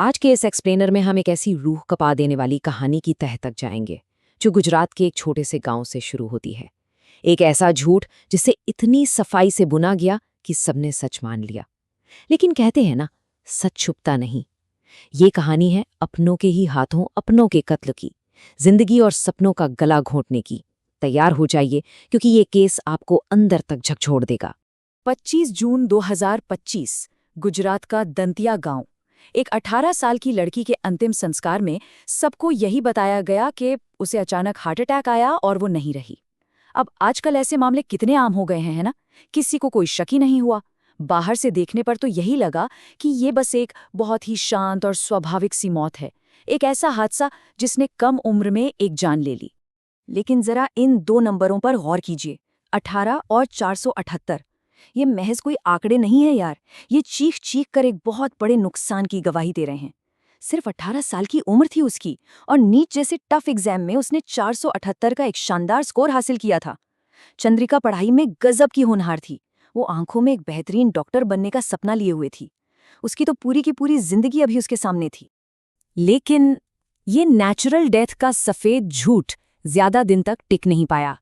आज के इस एक्सप्लेनर में हम एक ऐसी रूह कपा देने वाली कहानी की तह तक जाएंगे जो गुजरात के एक छोटे से गांव से शुरू होती है। एक ऐसा झूठ जिसे इतनी सफाई से बुना गया कि सबने सच मान लिया। लेकिन कहते हैं ना, सच छुपता नहीं। ये कहानी है अपनों के ही हाथों अपनों के कत्ल की, जिंदगी और सपनों का गला घोंटने की। तैयार हो जाइए, क्योंकि ये केस आपको अंदर तक झकझोर देगा। 25 जून 2025 गुजरात का दंतिया गांव। एक 18 साल की लड़की के अंतिम संस्कार में सबको यही बताया गया कि उसे अचानक हार्ट अटैक आया और वो नहीं रही। अब आजकल ऐसे मामले कितने आम हो गए हैं, है ना? किसी को कोई शक ही नहीं हुआ। बाहर से देखने पर तो यही लगा कि ये बस एक बहुत ही शांत और स्वाभाविक सी मौत है, एक ऐसा हादसा जिसने कम उम्र में एक जान ले ली। लेकिन जरा इन दो नंबरों पर गौर कीजिए, 18 और 478। ये महज कोई आंकड़े नहीं है यार, ये चीख चीख कर एक बहुत बड़े नुकसान की गवाही दे रहे हैं। सिर्फ 18 साल की उम्र थी उसकी, और नीट जैसे टफ एग्जाम में उसने 478 का एक शानदार स्कोर हासिल किया था। चंद्रिका पढ़ाई में गजब की होनहार थी। वो आंखों में एक बेहतरीन डॉक्टर बनने का सपना लिए हुए थी। उसकी तो पूरी की पूरी जिंदगी अभी उसके सामने थी। लेकिन ये नेचुरल डेथ का सफेद झूठ ज्यादा दिन तक टिक नहीं पाया।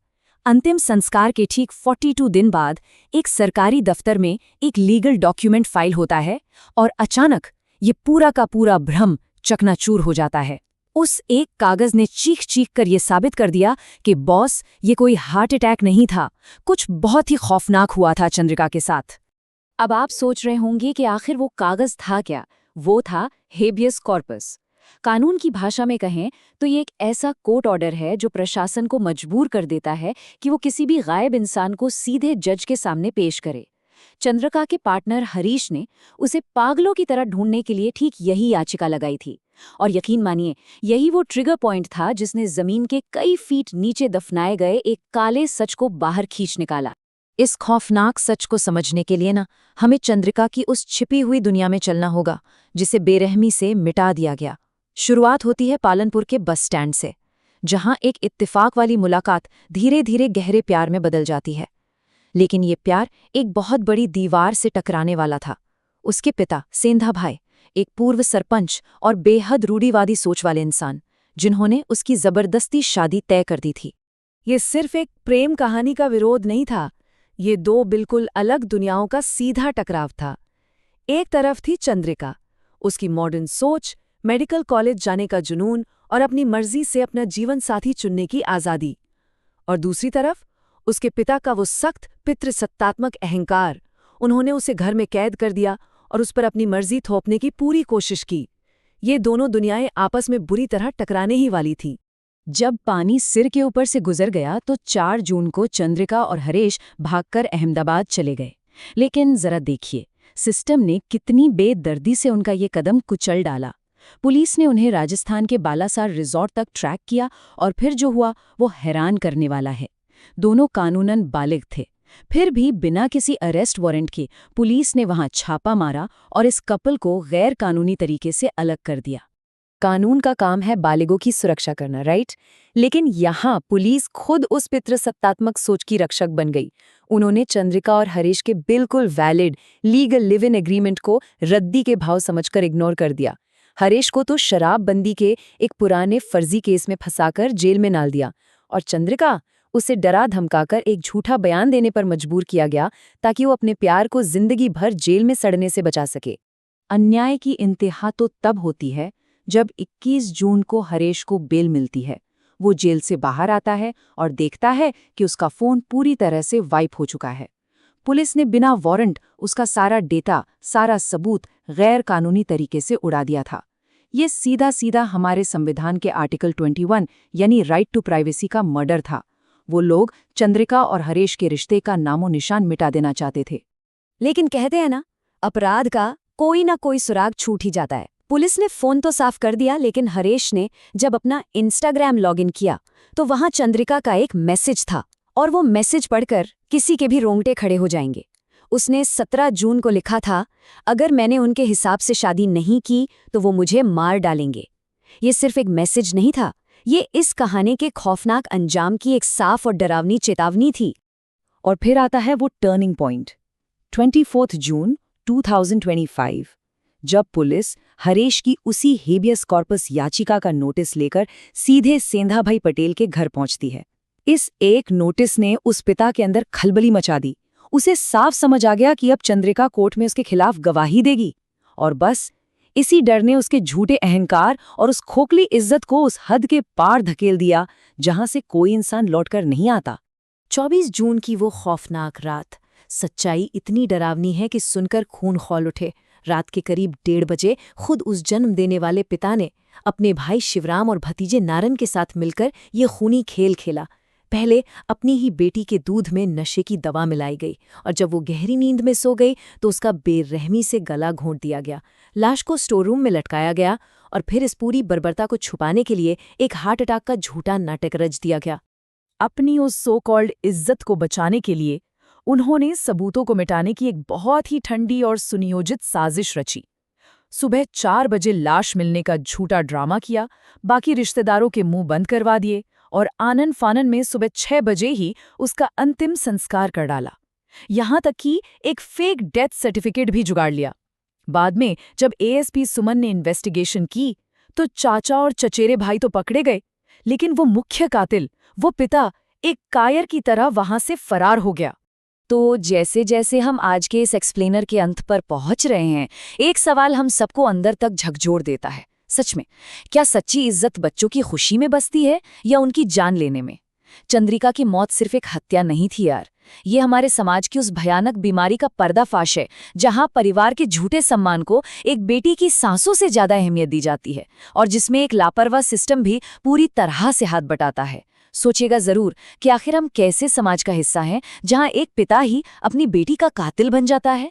अंतिम संस्कार के ठीक 42 दिन बाद एक सरकारी दफ्तर में एक लीगल डॉक्यूमेंट फाइल होता है, और अचानक ये पूरा का पूरा भ्रम चकनाचूर हो जाता है। उस एक कागज ने चीख चीख कर ये साबित कर दिया कि बॉस, ये कोई हार्ट अटैक नहीं था, कुछ बहुत ही खौफनाक हुआ था चंद्रिका के साथ। अब आप सोच रहे होंगे कि आखिर वो कागज था क्या? वो था हेबियस कॉर्पस। कानून की भाषा में कहें तो ये एक ऐसा कोर्ट ऑर्डर है जो प्रशासन को मजबूर कर देता है कि वो किसी भी गायब इंसान को सीधे जज के सामने पेश करे। चंद्रिका के पार्टनर हरीश ने उसे पागलों की तरह ढूंढने के लिए ठीक यही याचिका लगाई थी। और यकीन मानिए, यही वो ट्रिगर पॉइंट था जिसने जमीन के कई फीट नीचे दफनाए गए एक काले सच को बाहर खींच निकाला। इस खौफनाक सच को समझने के लिए हमें चंद्रिका की उस छिपी हुई दुनिया में चलना होगा जिसे बेरहमी से मिटा दिया गया। शुरुआत होती है पालनपुर के बस स्टैंड से, जहां एक इत्तेफाक वाली मुलाकात धीरे धीरे गहरे प्यार में बदल जाती है। लेकिन ये प्यार एक बहुत बड़ी दीवार से टकराने वाला था। उसके पिता सेंधा भाई, एक पूर्व सरपंच और बेहद रूढ़िवादी सोच वाले इंसान, जिन्होंने उसकी जबरदस्ती शादी तय कर दी थी। ये सिर्फ एक प्रेम कहानी का विरोध नहीं था, ये दो बिल्कुल अलग दुनियाओं का सीधा टकराव था। एक तरफ थी चंद्रिका, उसकी मॉडर्न सोच, मेडिकल कॉलेज जाने का जुनून और अपनी मर्जी से अपना जीवन साथी चुनने की आज़ादी। और दूसरी तरफ उसके पिता का वो सख्त पितृसत्तात्मक अहंकार। उन्होंने उसे घर में कैद कर दिया और उस पर अपनी मर्जी थोपने की पूरी कोशिश की। ये दोनों दुनियाएं आपस में बुरी तरह टकराने ही वाली थीं। जब पानी सिर के ऊपर से गुजर गया तो 4 जून को चंद्रिका और हरीश भागकर अहमदाबाद चले गए। लेकिन जरा देखिए, सिस्टम ने कितनी बेदर्दी से उनका ये कदम कुचल डाला। पुलिस ने उन्हें राजस्थान के बालासार रिजॉर्ट तक ट्रैक किया, और फिर जो हुआ वो हैरान करने वाला है। दोनों कानूनन बालिग थे, फिर भी बिना किसी अरेस्ट वारंट के पुलिस ने वहां छापा मारा और इस कपल को गैर कानूनी तरीके से अलग कर दिया। कानून का काम है बालिगों की सुरक्षा करना, राइट? लेकिन यहाँ पुलिस खुद उस पितृसत्तात्मक सोच की रक्षक बन गई। उन्होंने चंद्रिका और हरीश के बिल्कुल valid legal live in agreement को रद्दी के भाव समझकर इग्नोर कर दिया। हरीश को तो शराबबंदी के एक पुराने फर्जी केस में फंसाकर जेल में डाल दिया, और चंद्रिका, उसे डरा धमकाकर एक झूठा बयान देने पर मजबूर किया गया ताकि वो अपने प्यार को जिंदगी भर जेल में सड़ने से बचा सके। अन्याय की इंतहा तो तब होती है जब 21 जून को हरीश को बेल मिलती है। वो जेल से बाहर आता है और देखता है कि उसका फोन पूरी तरह से वाइप हो चुका है। पुलिस ने बिना वारंट उसका सारा डेटा, सारा सबूत गैर कानूनी तरीके से उड़ा दिया था। ये सीधा सीधा हमारे संविधान के आर्टिकल 21 यानी राइट टू प्राइवेसी का मर्डर था। वो लोग चंद्रिका और हरीश के रिश्ते का नामो निशान मिटा देना चाहते थे। लेकिन कहते हैं ना, अपराध का कोई ना कोई सुराग छूट ही जाता है। पुलिस ने फोन तो साफ कर दिया, लेकिन हरीश ने जब अपना इंस्टाग्राम लॉगिन किया तो वहां चंद्रिका का एक मैसेज था, और वो मैसेज पढ़कर किसी के भी रोंगटे खड़े हो जाएंगे। उसने 17 जून को लिखा था, अगर मैंने उनके हिसाब से शादी नहीं की तो वो मुझे मार डालेंगे। ये सिर्फ एक मैसेज नहीं था, ये इस कहानी के खौफनाक अंजाम की एक साफ और डरावनी चेतावनी थी। और फिर आता है वो टर्निंग पॉइंट, 24 जून 2025, जब पुलिस हरेश की उसी हेबियस कॉर्पस याचिका का नोटिस लेकर सीधे सेंधाभाई पटेल के घर पहुंचती है। इस एक नोटिस ने उस पिता के अंदर खलबली मचा दी। उसे साफ समझ आ गया कि अब चंद्रिका कोर्ट में उसके खिलाफ गवाही देगी, और बस इसी डर ने उसके झूठे अहंकार और उस खोखली इज्जत को उस हद के पार धकेल दिया जहां से कोई इंसान लौटकर नहीं आता। 24 जून की वो खौफनाक रात, सच्चाई इतनी डरावनी है कि सुनकर खून खौल उठे। रात के करीब 1:30 बजे खुद उस जन्म देने वाले पिता ने अपने भाई शिवराम और भतीजे नारन के साथ मिलकर ये खूनी खेल खेला। पहले अपनी ही बेटी के दूध में नशे की दवा मिलाई गई, और जब वो गहरी नींद में सो गई तो उसका बेरहमी से गला घोंट दिया गया। लाश को स्टोर रूम में लटकाया गया, और फिर इस पूरी बर्बरता को छुपाने के लिए एक हार्ट अटैक का झूठा नाटक रच दिया गया। अपनी उस सो कॉल्ड इज्जत को बचाने के लिए उन्होंने सबूतों को मिटाने की एक बहुत ही ठंडी और सुनियोजित साजिश रची। सुबह 4 बजे लाश मिलने का झूठा ड्रामा किया, बाकी रिश्तेदारों के मुंह बंद करवा दिए, और आनन फानन में सुबह 6 बजे ही उसका अंतिम संस्कार कर डाला। यहां तक कि एक फेक डेथ सर्टिफिकेट भी जुगाड़ लिया। बाद में जब एएसपी सुमन ने इन्वेस्टिगेशन की तो चाचा और चचेरे भाई तो पकड़े गए, लेकिन वो मुख्य कातिल, वो पिता, एक कायर की तरह वहां से फरार हो गया। तो जैसे जैसे हम आज के इस एक्सप्लेनर के अंत पर पहुंच रहे हैं, एक सवाल हम सबको अंदर तक झकझोर देता है। सच में, क्या सच्ची इज्जत बच्चों की खुशी में बसती है या उनकी जान लेने में? चंद्रिका की मौत सिर्फ एक हत्या नहीं थी यार, ये हमारे समाज की उस भयानक बीमारी का पर्दाफाश है जहां परिवार के झूठे सम्मान को एक बेटी की सांसों से ज्यादा अहमियत दी जाती है, और जिसमें एक लापरवाह सिस्टम भी पूरी तरह से हाथ बटाता है। सोचिएगा जरूर कि आखिर हम कैसे समाज का हिस्सा हैं जहां एक पिता ही अपनी बेटी का कातिल बन जाता है।